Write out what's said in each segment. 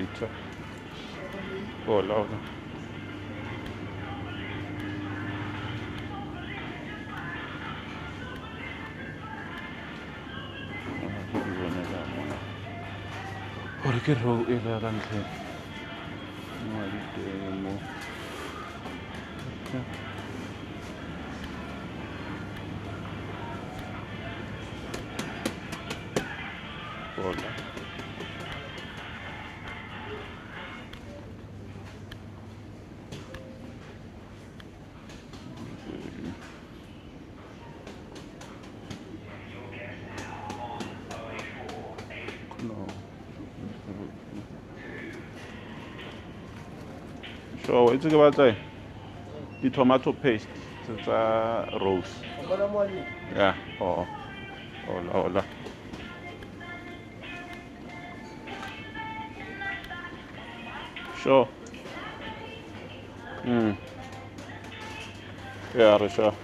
later. Oh, loud. Or che row e la rante. Ma di Hola. No. So, it's about the tomato paste. It's a rose. Yeah. Oh. Hola, hola. Sure. Yeah, sure.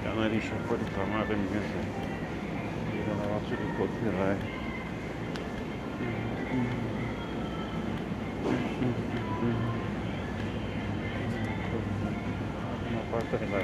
Can't really show what it's about the music. You don't know what to do, copyright. Una parte de la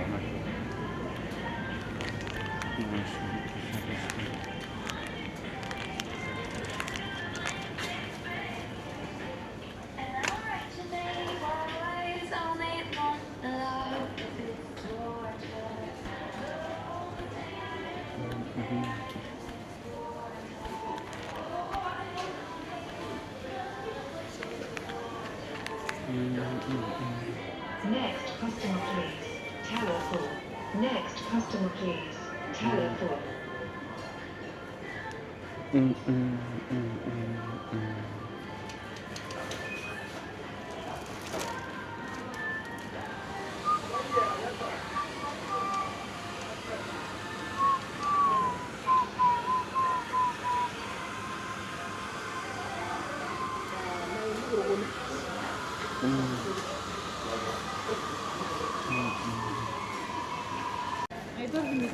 Next customer please, telephone. Next customer please, telephone.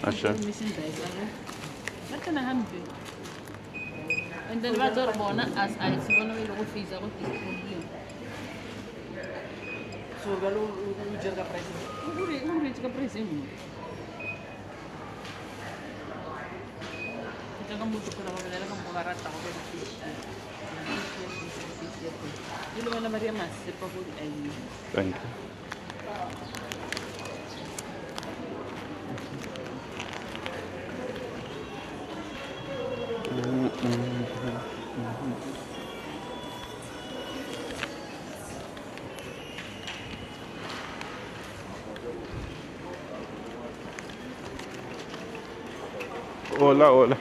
عشان عند البعض ربنا أسعى سبحانه ويلقوا في زاغ التسبيح. Surgalu ujar ka presiden. Uri juga presiden. Kita kan butuh kenapa bela kan pengarat tahu begitu. Ini mana Maria Mas, sepak bola ini. Thank you. Hola, hola.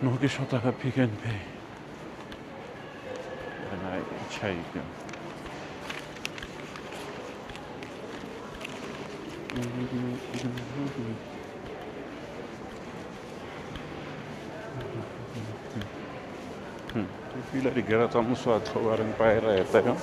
No che shota ka pick and pay. And I check. Fila di gara tamu suatu barang payah itu ya.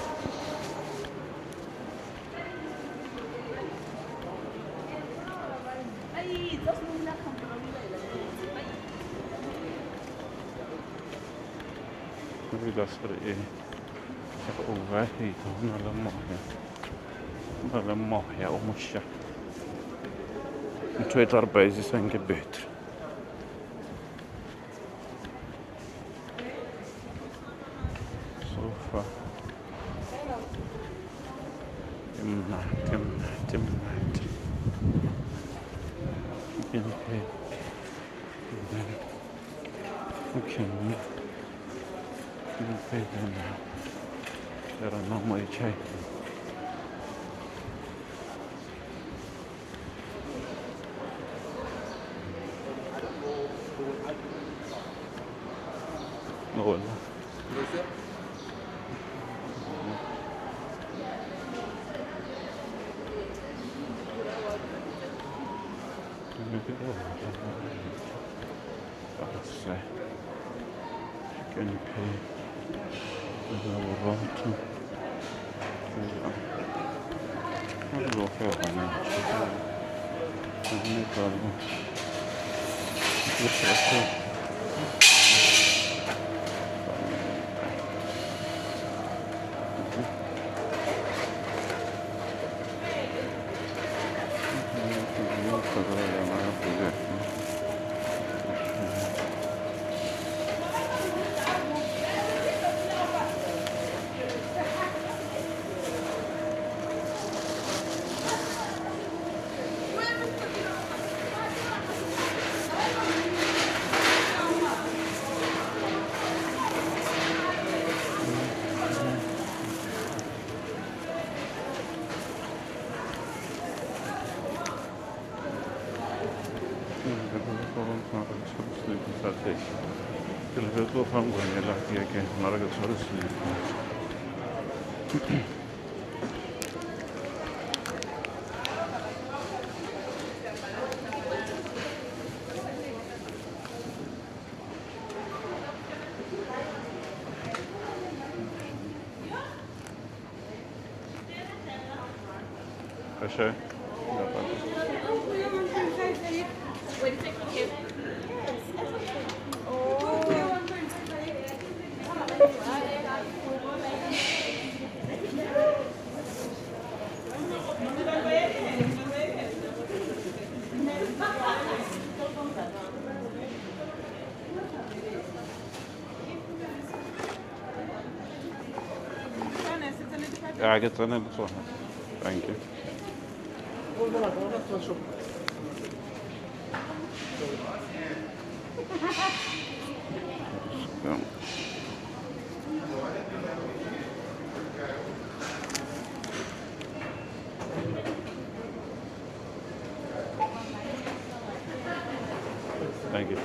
Bila seri oh itu nalemah ya umusha. Itu arbeizi sange beter. pay them now. There are no more chai. No. Chicken pay. I get another one. Thank you. Thank you.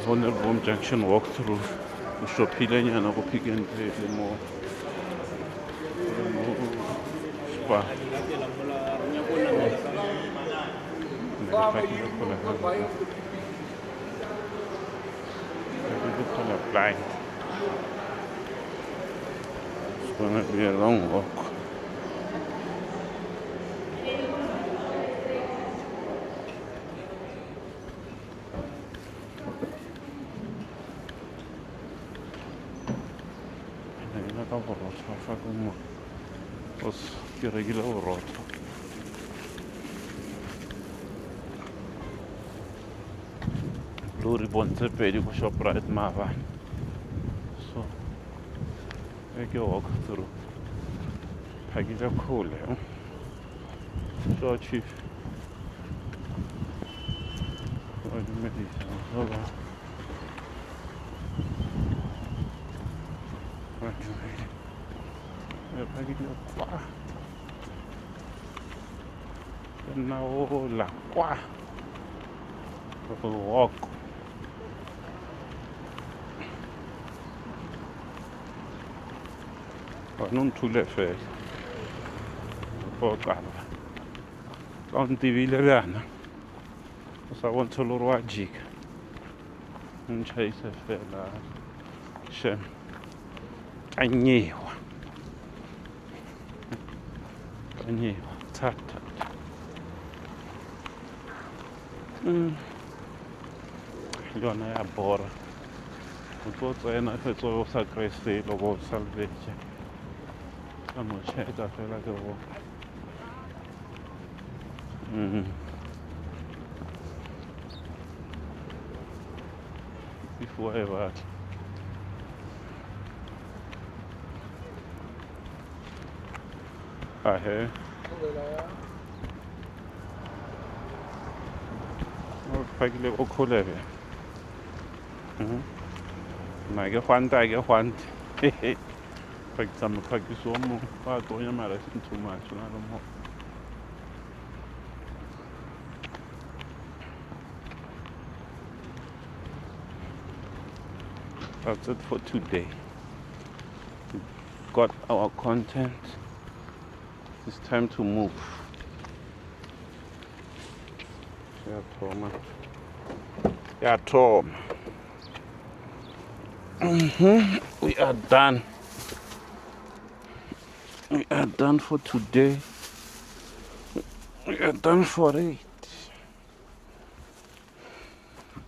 Wonderboom Junction walkthrough. Ushopile nyana ku Pick n Pay more spa. Blind. It's gonna be a long walk. Che regila rotto. Lori bonte pedi ku ShopRite mava. So I can walk through. Package are cool, eh? So cheap. What do you mean? Hold on. Package are qua. Now la qua. Walk. Non tu le fai. Poi calma. Non ti vi le vana. Cosa vuol solo ruagica. Non c'è se fai la c'è agnewa. Agnewa. Tata. Yona ya bora. o tlo tsena fetsa o sa kry selo go salvage ka mo checka fela ke go before e batla ahe o pakile o kholebe na ke gwanta pakisa mopakiso o mo wa tonya mara se too much na le mo that's it for today. Got our content. It's time to move. Yeah, Tom. Yeah, Tom. We are done. We are done for today. We are done for it.